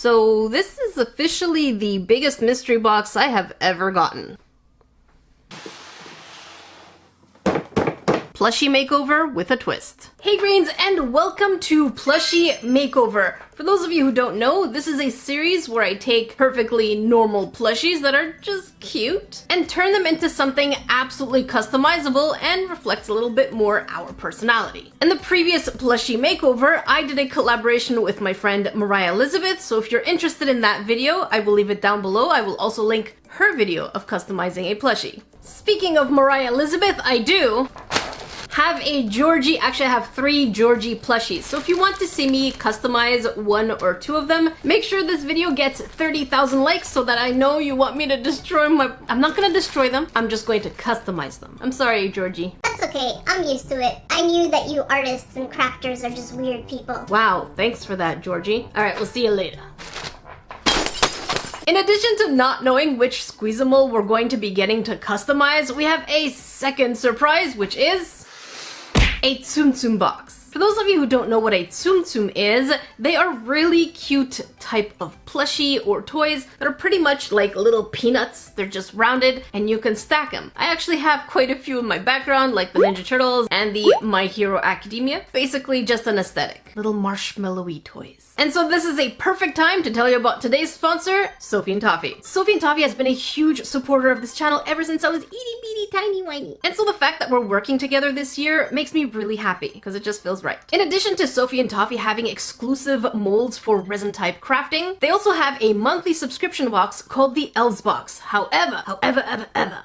So this is officially the biggest mystery box I have ever gotten. Plushie Makeover with a twist. Hey Greens, and welcome to Plushie Makeover. For those of you who don't know, this is a series where I take perfectly normal plushies that are just cute and turn them into something absolutely customizable and reflects a little bit more our personality. In the previous Plushie Makeover, I did a collaboration with my friend Mariah Elizabeth, so if you're interested in that video, I will leave it down below. I will also link her video of customizing a plushie. Speaking of Mariah Elizabeth, I do have a Georgie, actually I have 3 Georgie plushies. So if you want to see me customize 1 or 2 of them, make sure this video gets 30,000 likes so that I know you want me to destroy my... I'm not gonna destroy them, I'm just going to customize them. I'm sorry, Georgie. That's okay, I'm used to it. I knew that you artists and crafters are just weird people. Wow, thanks for that, Georgie. Alright, we'll see you later. In addition to not knowing which Squeezamal we're going to be getting to customize, we have a second surprise, which is a Tsum Tsum box. For those of you who don't know what a Tsum Tsum is, they are really cute type of plushie or toys that are pretty much like little peanuts. They're just rounded and you can stack them. I actually have quite a few in my background, like the Ninja Turtles and the My Hero Academia. Basically just an aesthetic. Little marshmallowy toys. And so this is a perfect time to tell you about today's sponsor, Sophie and Toffee. Sophie and Toffee has been a huge supporter of this channel ever since I was itty bitty tiny whiny. And so the fact that we're working together this year makes me really happy because it just feels right. In addition to Sophie and Toffee having exclusive molds for resin type crafting, they also have a monthly subscription box called the Elves box. However,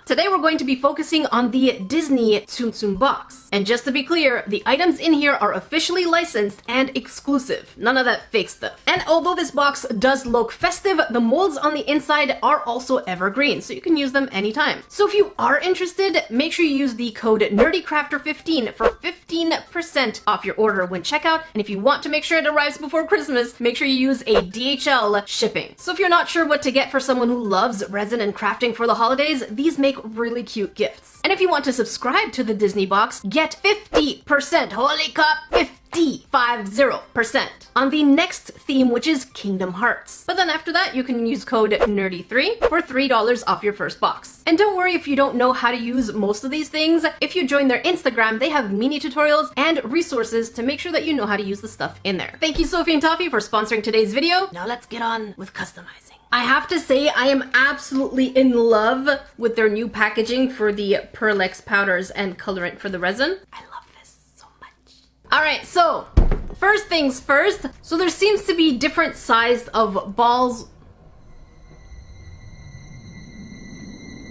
today we're going to be focusing on the Disney Tsum Tsum box. And just to be clear, the items in here are officially licensed and exclusive. None of that fake stuff. And although this box does look festive, the molds on the inside are also evergreen, so you can use them anytime. So if you are interested, make sure you use the code NERDYCRAFTER15 for 15% off your order when checkout. And if you want to make sure it arrives before Christmas, make sure you use a DHL shipping. So if you're not sure what to get for someone who loves resin and crafting for the holidays, these make really cute gifts. And if you want to subscribe to the Disney box, get 50%, holy crap, 50% on the next theme, which is Kingdom Hearts. But then after that, you can use code NERDY3 for $3 off your first box. And don't worry if you don't know how to use most of these things. If you join their Instagram, they have mini tutorials and resources to make sure that you know how to use the stuff in there. Thank you, Sophie and Toffee, for sponsoring today's video. Now let's get on with customizing. I have to say, I am absolutely in love with their new packaging for the Pearl-X powders and colorant for the resin. I love this so much. All right, so first things first. So there seems to be different sized of balls.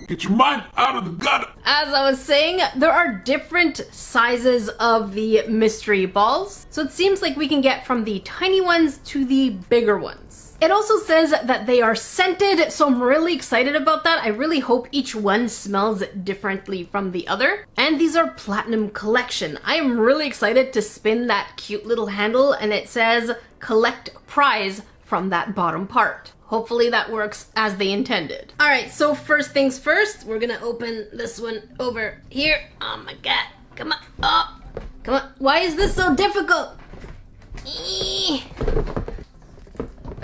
Get your mind out of the gutter. As I was saying, there are different sizes of the mystery balls. So it seems like we can get from the tiny ones to the bigger ones. It also says that they are scented, so I'm really excited about that. I really hope each one smells differently from the other. And these are Platinum Collection. I am really excited to spin that cute little handle, and it says collect prize from that bottom part. Hopefully that works as they intended. All right, so first things first, we're gonna open this one over here. Oh my God, come on, oh, come on. Why is this so difficult? Eee.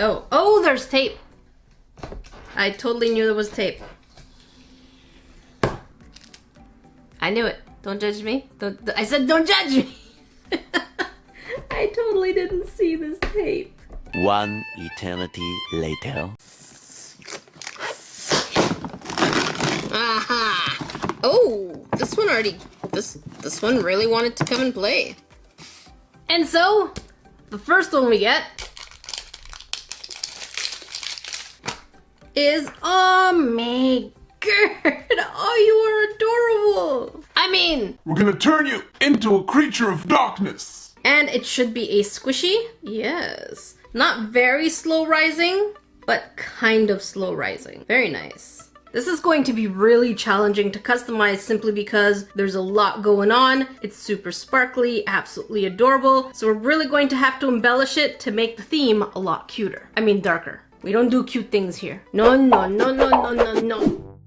Oh, there's tape. I totally knew there was tape. I knew it. Don't judge me. I said don't judge me. I totally didn't see this tape. One eternity later. Aha! Oh, this one already, this one really wanted to come and play. And so, the first one we get is, oh my God, oh, you are adorable. I mean, We're gonna turn you into a creature of darkness. And it should be a squishy, yes. Not very slow rising, but kind of slow rising. Very nice. This is going to be really challenging to customize simply because there's a lot going on. It's super sparkly, absolutely adorable. So we're really going to have to embellish it to make the theme a lot cuter. I mean darker. We don't do cute things here. No, no, no, no, no, no, no.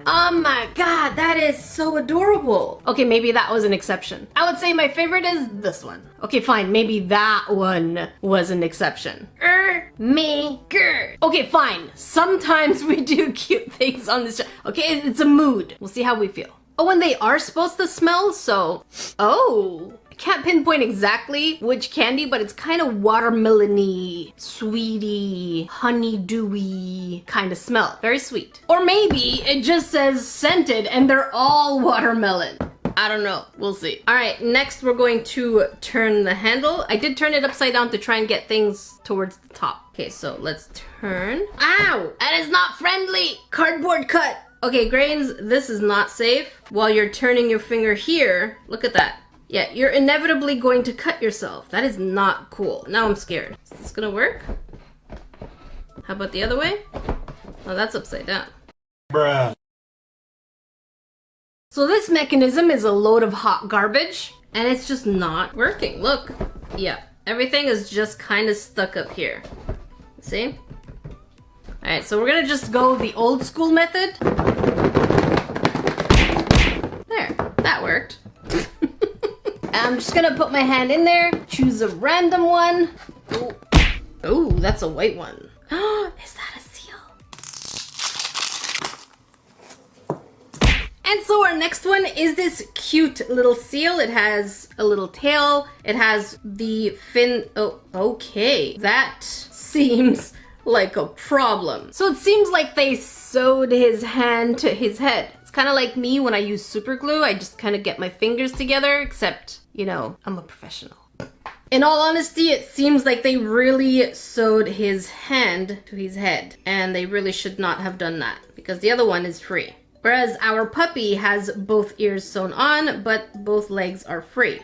Oh my god, that is so adorable. Okay, maybe that was an exception. I would say my favorite is this one. Okay, fine, maybe that one was an exception. Okay, fine. Sometimes we do cute things on this show. Okay, it's a mood. We'll see how we feel. Oh, and they are supposed to smell, so... Oh... I can't pinpoint exactly which candy, but it's kind of watermelon-y, sweety, honeydewy kind of smell. Very sweet. Or maybe it just says scented and they're all watermelon. I don't know. We'll see. All right, next we're going to turn the handle. I did turn it upside down to try and get things towards the top. Okay, so let's turn. Ow! That is not friendly! Cardboard cut! Okay, Grains, this is not safe. While you're turning your finger here, look at that. Yeah, you're inevitably going to cut yourself. That is not cool. Now I'm scared. Is this gonna work? How about the other way? Oh, that's upside down. Bruh. So this mechanism is a load of hot garbage, and it's just not working. Look. Yeah, everything is just kind of stuck up here. See? Alright, so we're gonna just go the old school method. There, that worked. I'm just gonna put my hand in there, choose a random one. Oh, that's a white one. Is that a seal? And so our next one is this cute little seal. It has a little tail. It has the fin. Oh, okay. That seems like a problem. So it seems like they sewed his hand to his head. It's kind of like me when I use super glue. I just kind of get my fingers together, except, you know, I'm a professional. In all honesty, it seems like they really sewed his hand to his head, and they really should not have done that because the other one is free. Whereas our puppy has both ears sewn on, but both legs are free.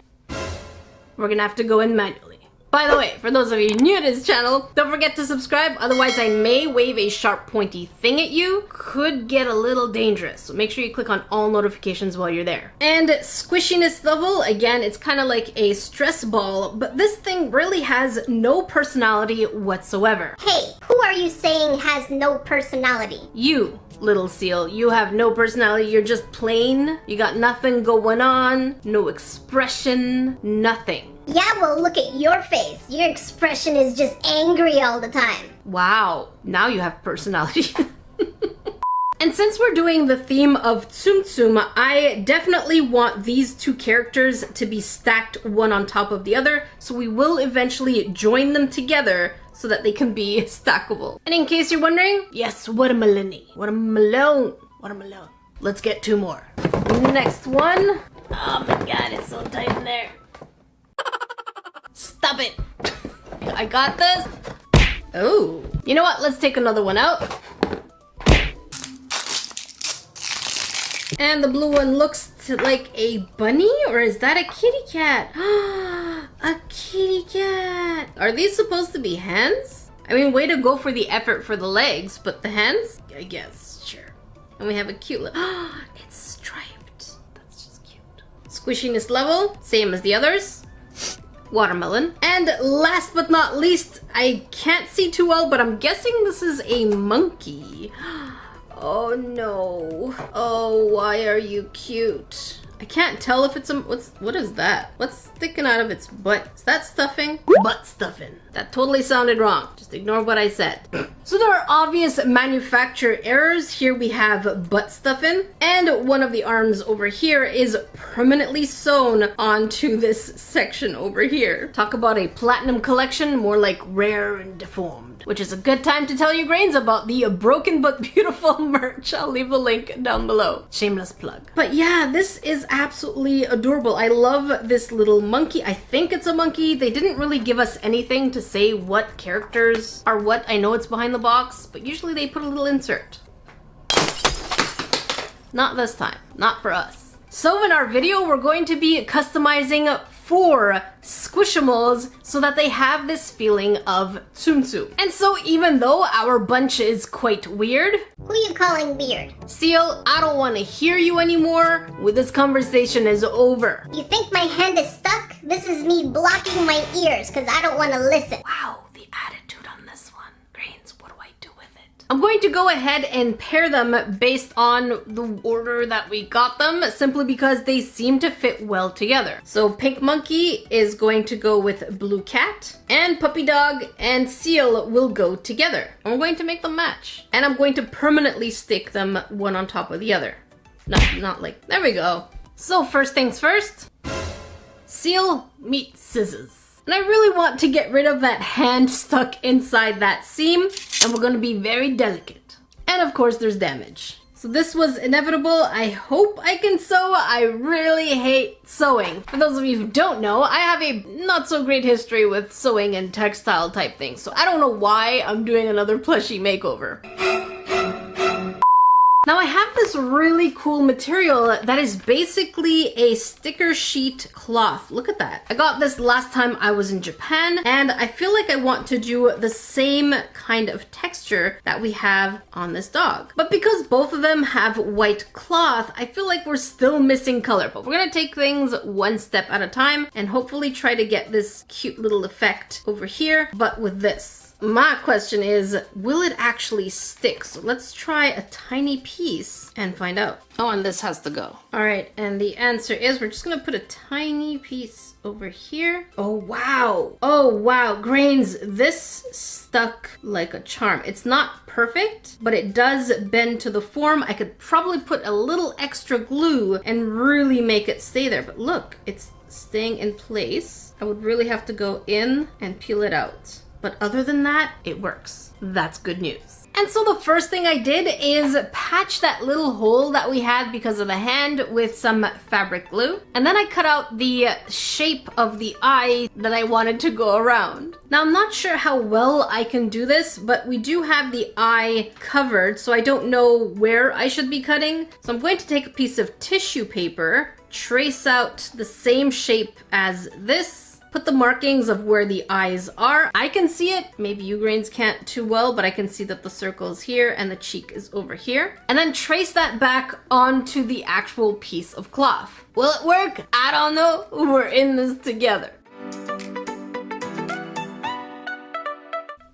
We're gonna have to go in manually. By the way, for those of you new to this channel, don't forget to subscribe, otherwise I may wave a sharp pointy thing at you. Could get a little dangerous, so make sure you click on all notifications while you're there. And squishiness level, again, it's kind of like a stress ball, but this thing really has no personality whatsoever. Hey, who are you saying has no personality? You, little seal, you have no personality, you're just plain. You got nothing going on, no expression, nothing. Yeah, well, look at your face. Your expression is just angry all the time. Wow, now you have personality. And since we're doing the theme of Tsum Tsum, I definitely want these two characters to be stacked one on top of the other, so we will eventually join them together so that they can be stackable. And in case you're wondering, yes, watermelon-y. Watermelon. Watermelon. Let's get two more. Next one. Oh my god, it's so tight in there. Stop it. I got this. Oh. You know what? Let's take another one out. And the blue one looks like a bunny, or is that a kitty cat? A kitty cat. Are these supposed to be hands? I mean, way to go for the effort for the legs, but the hands? I guess, sure. And we have a cute little, it's striped. That's just cute. Squishiness level, same as the others. Watermelon. And last but not least, I can't see too well, but I'm guessing this is a monkey. Oh no. Oh, why are you cute? I can't tell if it's a, what is that? What's sticking out of its butt? Is that stuffing? Butt stuffing. That totally sounded wrong. Just ignore what I said. So there are obvious manufacturer errors. Here we have butt stuffing, and one of the arms over here is permanently sewn onto this section over here. Talk about a platinum collection, more like rare and deformed, which is a good time to tell you, Grains, about the broken but beautiful merch. I'll leave a link down below. Shameless plug. But yeah, this is absolutely adorable. I love this little monkey. I think it's a monkey. They didn't really give us anything to say what characters are what. I know it's behind the box, but usually they put a little insert. Not this time. Not for us. So in our video, we're going to be customizing 4 Squishimals so that they have this feeling of Tsum Tsum. And so even though our bunch is quite weird, Who you calling weird? Seal, I don't want to hear you anymore. This conversation is over. You think my hand is stuck? This is me blocking my ears because I don't want to listen. Wow, the attitude on this one. Grains, what do I do with it? I'm going to go ahead and pair them based on the order that we got them, simply because they seem to fit well together. So Pink Monkey is going to go with Blue Cat, and Puppy Dog and Seal will go together. I'm going to make them match, and I'm going to permanently stick them one on top of the other. Not like, there we go. So first things first, Seal meets Scissors. And I really want to get rid of that hand stuck inside that seam, and we're going to be very delicate. And of course there's damage. So this was inevitable. I hope I can sew. I really hate sewing. For those of you who don't know, I have a not so great history with sewing and textile type things, so I don't know why I'm doing another plushie makeover. Now I have this really cool material that is basically a sticker sheet cloth. Look at that. I got this last time I was in Japan, and I feel like I want to do the same kind of texture that we have on this dog. But because both of them have white cloth, I feel like we're still missing color. But we're gonna take things one step at a time and hopefully try to get this cute little effect over here, but with this. My question is, will it actually stick? So let's try a tiny piece and find out. Oh, and this has to go. All right, and the answer is we're just gonna put a tiny piece over here. Oh, wow. Oh, wow. Grains, this stuck like a charm. It's not perfect, but it does bend to the form. I could probably put a little extra glue and really make it stay there. But look, it's staying in place. I would really have to go in and peel it out. But other than that, it works. That's good news. And so the first thing I did is patch that little hole that we had because of the hand with some fabric glue. And then I cut out the shape of the eye that I wanted to go around. Now I'm not sure how well I can do this, but we do have the eye covered, so I don't know where I should be cutting. So I'm going to take a piece of tissue paper, trace out the same shape as this, put the markings of where the eyes are. I can see it. Maybe you grains can't too well, but I can see that the circle is here and the cheek is over here. And then trace that back onto the actual piece of cloth. Will it work? I don't know. We're in this together.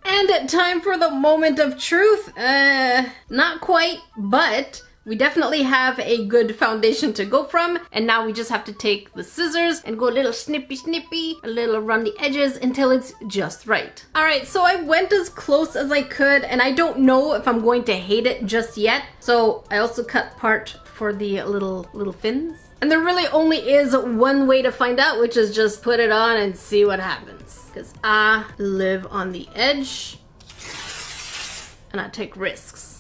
And time for the moment of truth. Not quite, but we definitely have a good foundation to go from, and now we just have to take the scissors and go a little snippy, a little around the edges until it's just right. All right, so I went as close as I could, and I don't know if I'm going to hate it just yet. So I also cut part for the little fins. And there really only is one way to find out, which is just put it on and see what happens. Because I live on the edge, and I take risks.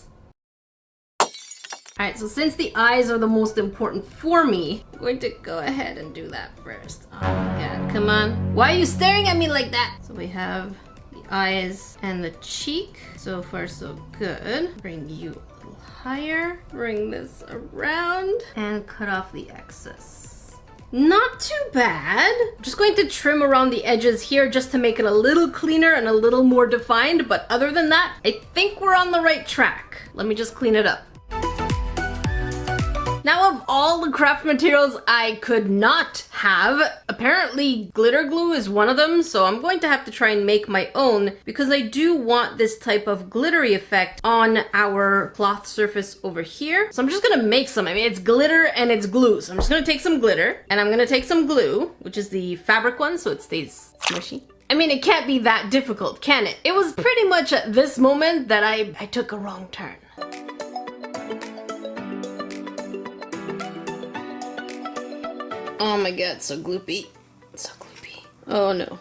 Alright, so since the eyes are the most important for me, I'm going to go ahead and do that first. Oh my god, come on. Why are you staring at me like that? So we have the eyes and the cheek. So far so good. Bring you a little higher. Bring this around and cut off the excess. Not too bad. I'm just going to trim around the edges here just to make it a little cleaner and a little more defined. But other than that, I think we're on the right track. Let me just clean it up. Now, of all the craft materials I could not have, apparently glitter glue is one of them, so I'm going to have to try and make my own because I do want this type of glittery effect on our cloth surface over here. So I'm just gonna make some. I mean, it's glitter and it's glue, so I'm just gonna take some glitter and I'm gonna take some glue, which is the fabric one, so it stays smushy. I mean, it can't be that difficult, can it? It was pretty much at this moment that I took a wrong turn. Oh my god, so gloopy. So gloopy. Oh no.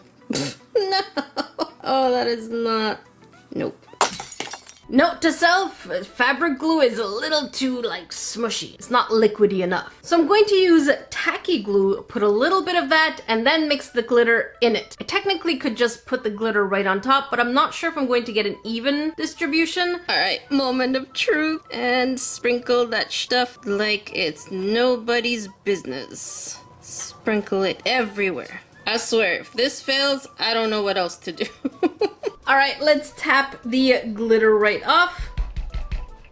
No! Oh, that is not... Nope. Note to self, fabric glue is a little too, like, smushy. It's not liquidy enough. So I'm going to use tacky glue, put a little bit of that, and then mix the glitter in it. I technically could just put the glitter right on top, but I'm not sure if I'm going to get an even distribution. Alright, moment of truth. And sprinkle that stuff like it's nobody's business. Sprinkle it everywhere. I swear, if this fails, I don't know what else to do. Alright, let's tap the glitter right off.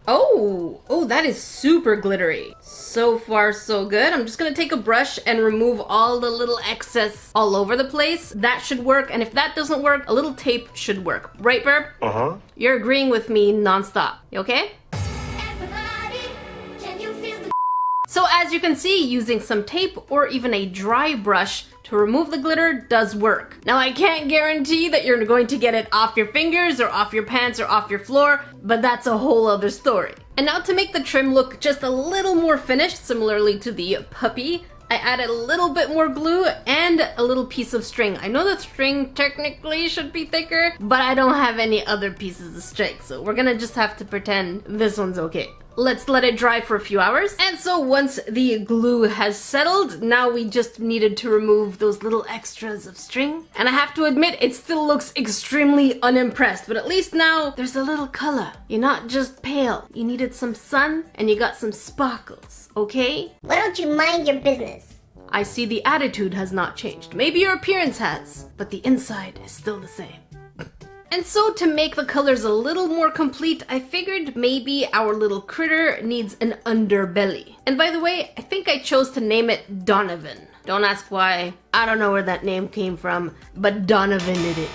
Oh, that is super glittery. So far, so good. I'm just gonna take a brush and remove all the little excess all over the place. That should work, and if that doesn't work, a little tape should work. Right, Burb? Uh-huh. You're agreeing with me nonstop. You okay? So as you can see, using some tape or even a dry brush to remove the glitter does work. Now I can't guarantee that you're going to get it off your fingers or off your pants or off your floor, but that's a whole other story. And now to make the trim look just a little more finished, similarly to the puppy, I added a little bit more glue and a little piece of string. I know the string technically should be thicker, but I don't have any other pieces of string, so we're gonna just have to pretend this one's okay. Let's let it dry for a few hours. And so once the glue has settled, now we just needed to remove those little extras of string. And I have to admit, it still looks extremely unimpressed, but at least now there's a little color. You're not just pale. You needed some sun and you got some sparkles, okay? Why don't you mind your business? I see the attitude has not changed. Maybe your appearance has, but the inside is still the same. And so to make the colors a little more complete, I figured maybe our little critter needs an underbelly. And by the way, I think I chose to name it Donovan. Don't ask why. I don't know where that name came from, but Donovan it is.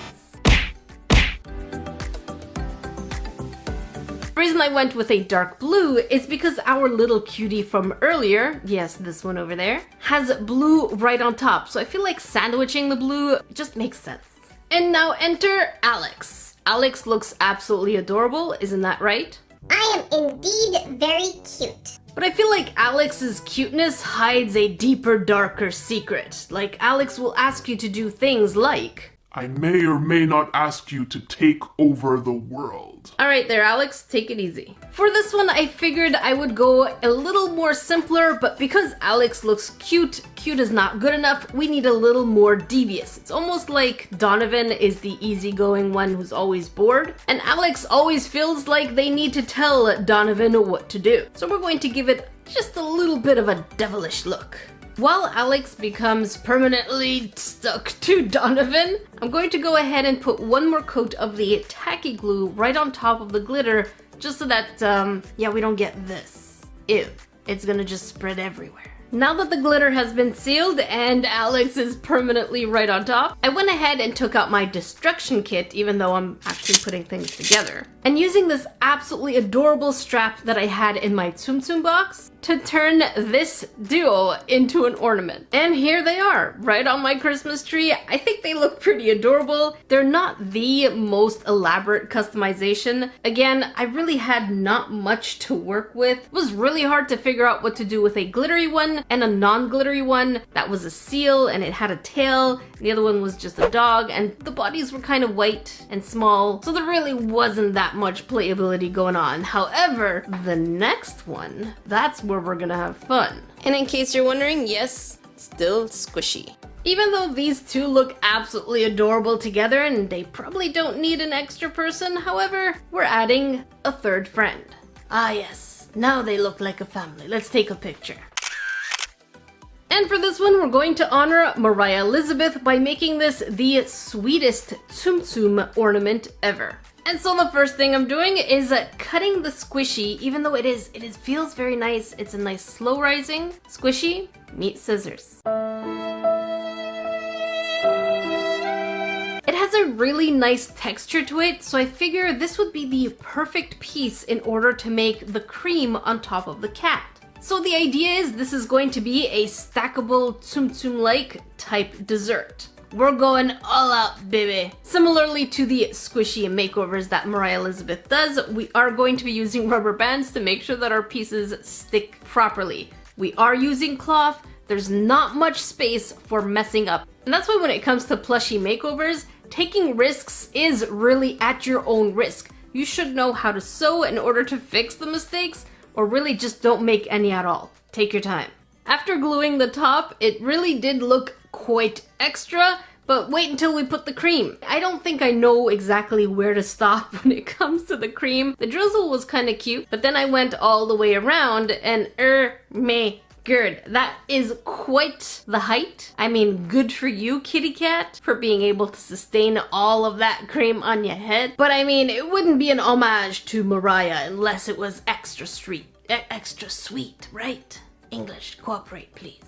The reason I went with a dark blue is because our little cutie from earlier, yes, this one over there, has blue right on top. So I feel like sandwiching the blue just makes sense. And now enter Alex. Alex looks absolutely adorable, isn't that right? I am indeed very cute. But I feel like Alex's cuteness hides a deeper, darker secret. Like, Alex will ask you to do things like... I may or may not ask you to take over the world. Alright there, Alex, take it easy. For this one, I figured I would go a little more simpler, but because Alex looks cute, cute is not good enough, we need a little more devious. It's almost like Donovan is the easygoing one who's always bored, and Alex always feels like they need to tell Donovan what to do. So we're going to give it just a little bit of a devilish look. While Alex becomes permanently stuck to Donovan, I'm going to go ahead and put one more coat of the tacky glue right on top of the glitter, just so that, we don't get this. Ew, it's gonna just spread everywhere. Now that the glitter has been sealed and Alex is permanently right on top, I went ahead and took out my destruction kit, even though I'm actually putting things together. And using this absolutely adorable strap that I had in my Tsum Tsum box to turn this duo into an ornament. And here they are, right on my Christmas tree. I think they look pretty adorable. They're not the most elaborate customization. Again, I really had not much to work with. It was really hard to figure out what to do with a glittery one and a non-glittery one that was a seal and it had a tail. The other one was just a dog, and the bodies were kind of white and small, so there really wasn't that much playability going on. However, the next one, that's where we're gonna have fun. And in case you're wondering, yes, still squishy. Even though these two look absolutely adorable together and they probably don't need an extra person, however, we're adding a third friend. Ah yes, now they look like a family. Let's take a picture. And for this one, we're going to honor Mariah Elizabeth by making this the sweetest Tsum Tsum ornament ever. And so the first thing I'm doing is cutting the squishy, even though it feels very nice. It's a nice slow rising squishy. Meet scissors. It has a really nice texture to it, so I figure this would be the perfect piece in order to make the cream on top of the cat. So the idea is this is going to be a stackable Tsum Tsum-like type dessert. We're going all out, baby. Similarly to the squishy makeovers that Mariah Elizabeth does, we are going to be using rubber bands to make sure that our pieces stick properly. We are using cloth. There's not much space for messing up. And that's why when it comes to plushie makeovers, taking risks is really at your own risk. You should know how to sew in order to fix the mistakes, or really just don't make any at all. Take your time. After gluing the top, it really did look quite extra, but wait until we put the cream. I don't think I know exactly where to stop when it comes to the cream. The drizzle was kind of cute, but then I went all the way around and Gerd, that is quite the height. I mean, good for you, kitty cat, for being able to sustain all of that cream on your head. But I mean, it wouldn't be an homage to Mariah unless it was extra sweet, right? English, cooperate, please.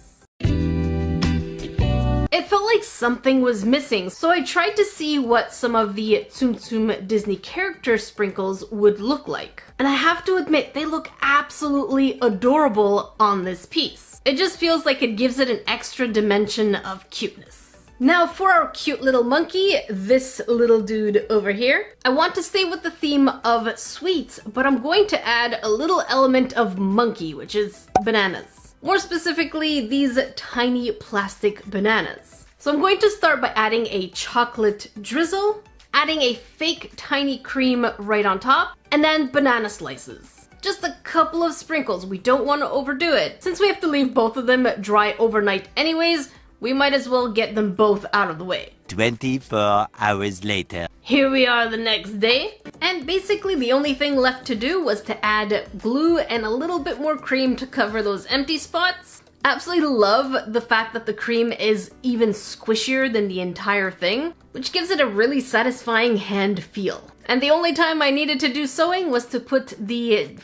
It felt like something was missing, so I tried to see what some of the Tsum Tsum Disney character sprinkles would look like. And I have to admit, they look absolutely adorable on this piece. It just feels like it gives it an extra dimension of cuteness. Now for our cute little monkey, this little dude over here, I want to stay with the theme of sweets, but I'm going to add a little element of monkey, which is bananas. More specifically, these tiny plastic bananas. So I'm going to start by adding a chocolate drizzle, adding a fake tiny cream right on top, and then banana slices. Just a couple of sprinkles, we don't want to overdo it. Since we have to leave both of them dry overnight anyways, we might as well get them both out of the way. 24 hours later. Here we are the next day, and basically the only thing left to do was to add glue and a little bit more cream to cover those empty spots. Absolutely love the fact that the cream is even squishier than the entire thing, which gives it a really satisfying hand feel. And the only time I needed to do sewing was to put the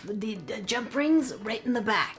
jump rings right in the back.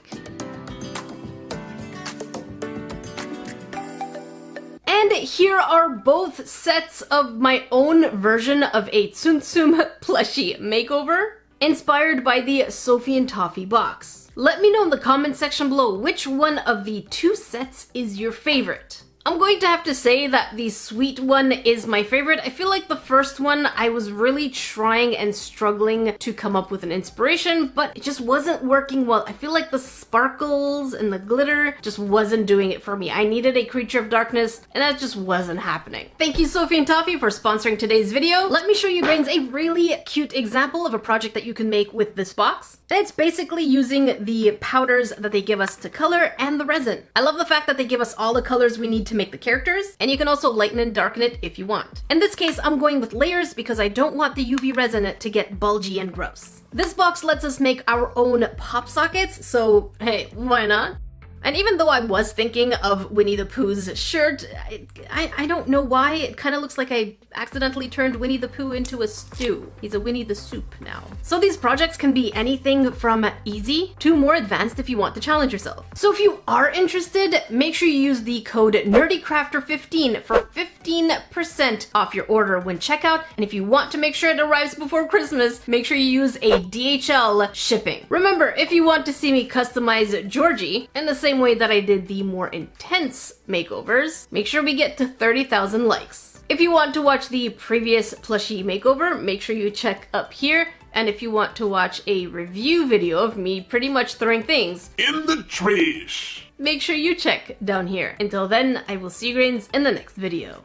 And here are both sets of my own version of a Tsum Tsum Plushie Makeover, inspired by the Sophie and Toffee box. Let me know in the comment section below which one of the two sets is your favorite. I'm going to have to say that the sweet one is my favorite. I feel like the first one, I was really trying and struggling to come up with an inspiration, but it just wasn't working well. I feel like the sparkles and the glitter just wasn't doing it for me. I needed a creature of darkness, and that just wasn't happening. Thank you, Sophie and Toffee, for sponsoring today's video. Let me show you guys a really cute example of a project that you can make with this box. And it's basically using the powders that they give us to color and the resin. I love the fact that they give us all the colors we need to make the characters, and you can also lighten and darken it if you want. In this case, I'm going with layers because I don't want the UV resin to get bulgy and gross. This box lets us make our own pop sockets, so hey, why not? And even though I was thinking of Winnie the Pooh's shirt, I don't know why, it kind of looks like I accidentally turned Winnie the Pooh into a stew. He's a Winnie the Soup now. So these projects can be anything from easy to more advanced if you want to challenge yourself. So if you are interested, make sure you use the code NERDYCRAFTER15 for 15% off your order when checkout. And if you want to make sure it arrives before Christmas, make sure you use a DHL shipping. Remember, if you want to see me customize Georgie in the same way that I did the more intense makeovers, make sure we get to 30,000 likes. If you want to watch the previous plushie makeover, make sure you check up here. And if you want to watch a review video of me pretty much throwing things In the trash. make sure you check down here. Until then, I will see you guys in the next video.